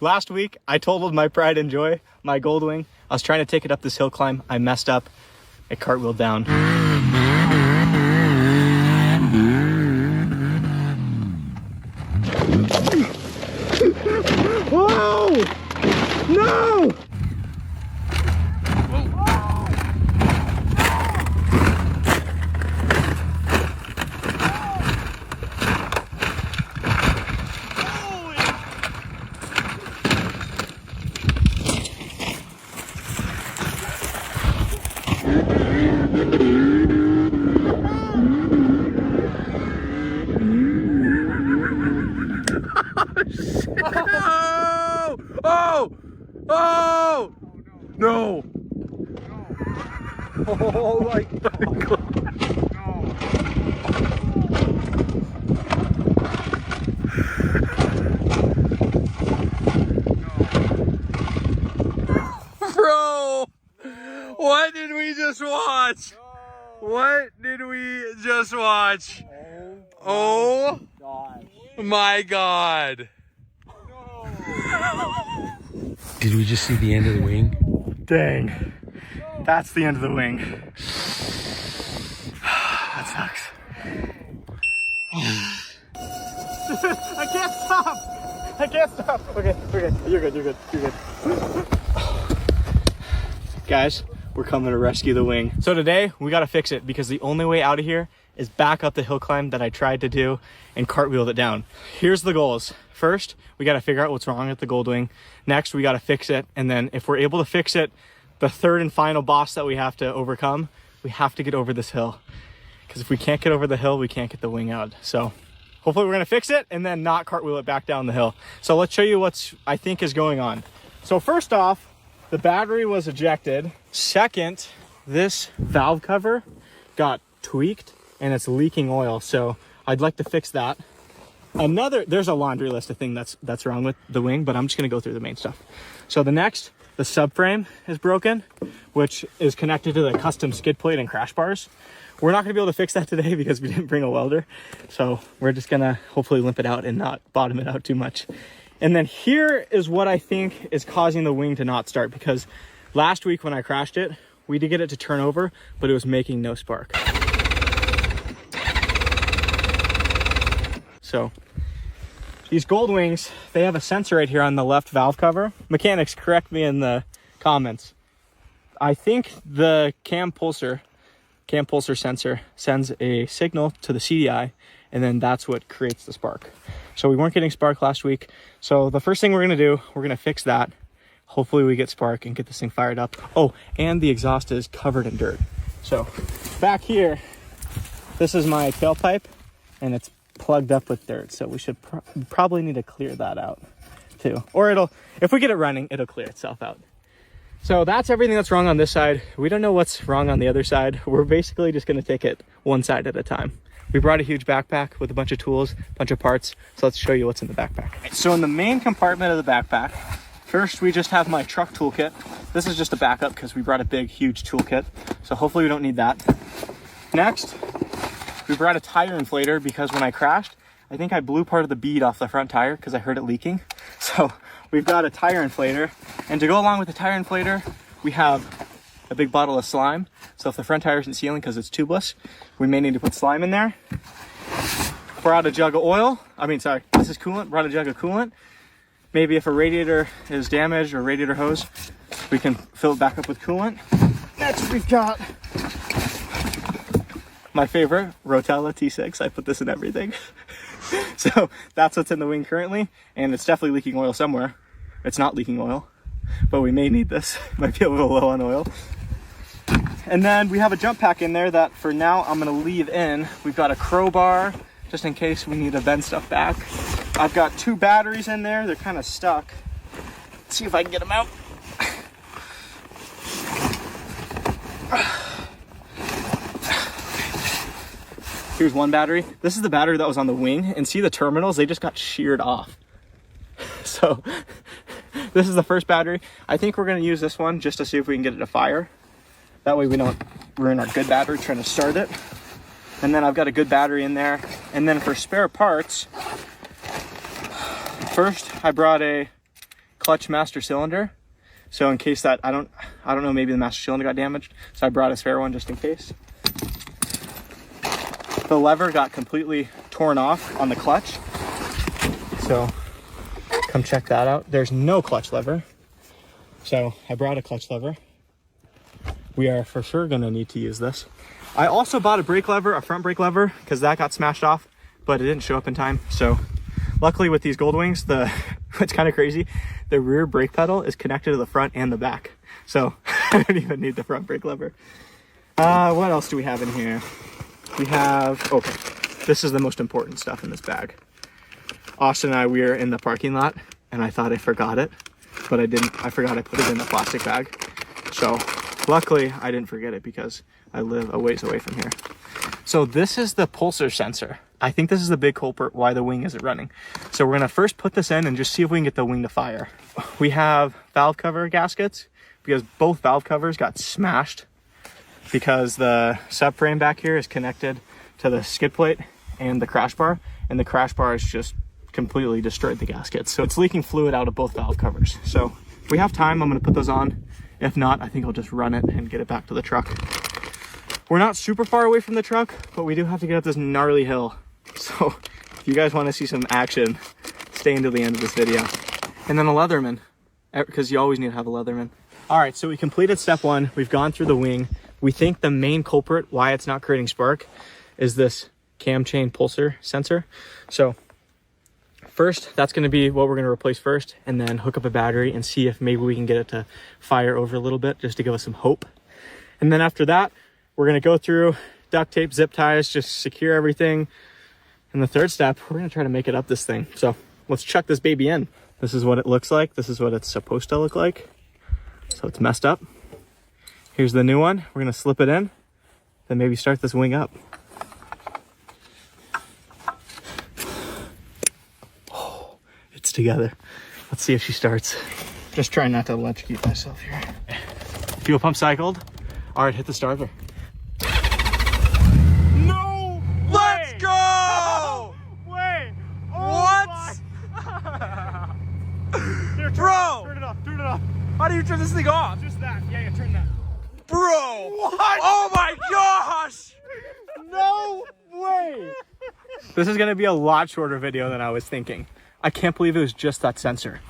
Last week, I totaled my pride and joy, my Goldwing. I was trying to take it up this hill climb. I messed up. It cartwheeled down. Whoa! No! Oh! No! Oh my God! Bro! What did we just watch? What did we just watch? Oh my God! Did we just see the end of the wing? Dang. That's the end of the wing. That sucks. I can't stop! I can't stop! Okay, you're good. Guys, we're coming to rescue the wing. So today, we gotta fix it because the only way out of here is back up the hill climb that I tried to do and cartwheeled it down. Here's the goals. First, we gotta figure out what's wrong with the Goldwing. Next, we gotta fix it. And then if we're able to fix it, the third and final boss that we have to overcome, we have to get over this hill. Because if we can't get over the hill, we can't get the wing out. So hopefully we're gonna fix it and then not cartwheel it back down the hill. So let's show you what's I think is going on. So first off, the battery was ejected. Second, this valve cover got tweaked and it's leaking oil. So I'd like to fix that. There's a laundry list of things that's wrong with the wing, but I'm just gonna go through the main stuff. So the subframe is broken, which is connected to the custom skid plate and crash bars. We're not gonna be able to fix that today because we didn't bring a welder. So we're just gonna hopefully limp it out and not bottom it out too much. And then here is what I think is causing the wing to not start, because last week when I crashed it, we did get it to turn over, but it was making no spark. So these Goldwings, they have a sensor right here on the left valve cover. Mechanics, correct me in the comments. I think the cam pulsar sensor sends a signal to the CDI, and then that's what creates the spark. So we weren't getting spark last week. So the first thing we're gonna do, we're gonna fix that. Hopefully we get spark and get this thing fired up. Oh, and the exhaust is covered in dirt. So back here, this is my tailpipe and it's plugged up with dirt. So we should probably need to clear that out too. Or if we get it running, it'll clear itself out. So that's everything that's wrong on this side. We don't know what's wrong on the other side. We're basically just gonna take it one side at a time. We brought a huge backpack with a bunch of tools, a bunch of parts. So let's show you what's in the backpack. So in the main compartment of the backpack, first we just have my truck toolkit. This is just a backup because we brought a big, huge toolkit. So hopefully we don't need that. Next, we brought a tire inflator because when I crashed, I think I blew part of the bead off the front tire because I heard it leaking. So we've got a tire inflator. And to go along with the tire inflator, we have a big bottle of slime. So if the front tire isn't sealing because it's tubeless, we may need to put slime in there. Brought a jug of oil. This is coolant. Brought a jug of coolant. Maybe if a radiator is damaged or radiator hose, we can fill it back up with coolant. Next we've got my favorite, Rotella T6. I put this in everything. So that's what's in the wing currently. And it's definitely leaking oil somewhere. It's not leaking oil, but we may need this. Might be a little low on oil. And then we have a jump pack in there that for now I'm gonna leave in. We've got a crowbar just in case we need to bend stuff back. I've got 2 batteries in there. They're kind of stuck. Let's see if I can get them out. Here's one battery. This is the battery that was on the wing, and see the terminals, they just got sheared off. So this is the first battery. I think we're gonna use this one just to see if we can get it to fire. That way we don't ruin our good battery trying to start it. And then I've got a good battery in there. And then for spare parts, first I brought a clutch master cylinder. So in case that, I don't know, maybe the master cylinder got damaged. So I brought a spare one just in case. The lever got completely torn off on the clutch. So come check that out. There's no clutch lever. So I brought a clutch lever. We are for sure gonna need to use this. I also bought a brake lever, a front brake lever, because that got smashed off, but it didn't show up in time. So luckily with these Goldwings, it's kind of crazy. The rear brake pedal is connected to the front and the back. So I don't even need the front brake lever. What else do we have in here? We have, okay, this is the most important stuff in this bag. Austin and I, we were in the parking lot and I thought I forgot it, but I didn't. I forgot I put it in the plastic bag. So luckily I didn't forget it because I live a ways away from here. So this is the pulsar sensor. I think this is the big culprit why the wing isn't running. So we're gonna first put this in and just see if we can get the wing to fire. We have valve cover gaskets because both valve covers got smashed because the subframe back here is connected to the skid plate and the crash bar, and the crash bar has just completely destroyed the gaskets. So it's leaking fluid out of both valve covers. So if we have time, I'm gonna put those on. If not, I think I'll just run it and get it back to the truck. We're not super far away from the truck, but we do have to get up this gnarly hill. So if you guys wanna see some action, stay until the end of this video. And then a Leatherman, because you always need to have a Leatherman. All right, so we completed step one. We've gone through the wing. We think the main culprit why it's not creating spark is this cam chain pulsar sensor. So first, that's gonna be what we're gonna replace first, and then hook up a battery and see if maybe we can get it to fire over a little bit just to give us some hope. And then after that, we're gonna go through duct tape, zip ties, just secure everything. And the third step, we're gonna try to make it up this thing. So let's chuck this baby in. This is what it looks like. This is what it's supposed to look like. So it's messed up. Here's the new one. We're gonna slip it in, then maybe start this wing up. Oh, it's together. Let's see if she starts. Just trying not to electrocute myself here. Fuel pump cycled. All right, hit the starter. No! Let's go! No way! What? Here, Bro! Turn it off, turn it off. How do you turn this thing off? Just that, yeah, turn that. Bro! What? Oh my gosh! No way! This is gonna be a lot shorter video than I was thinking. I can't believe it was just that sensor.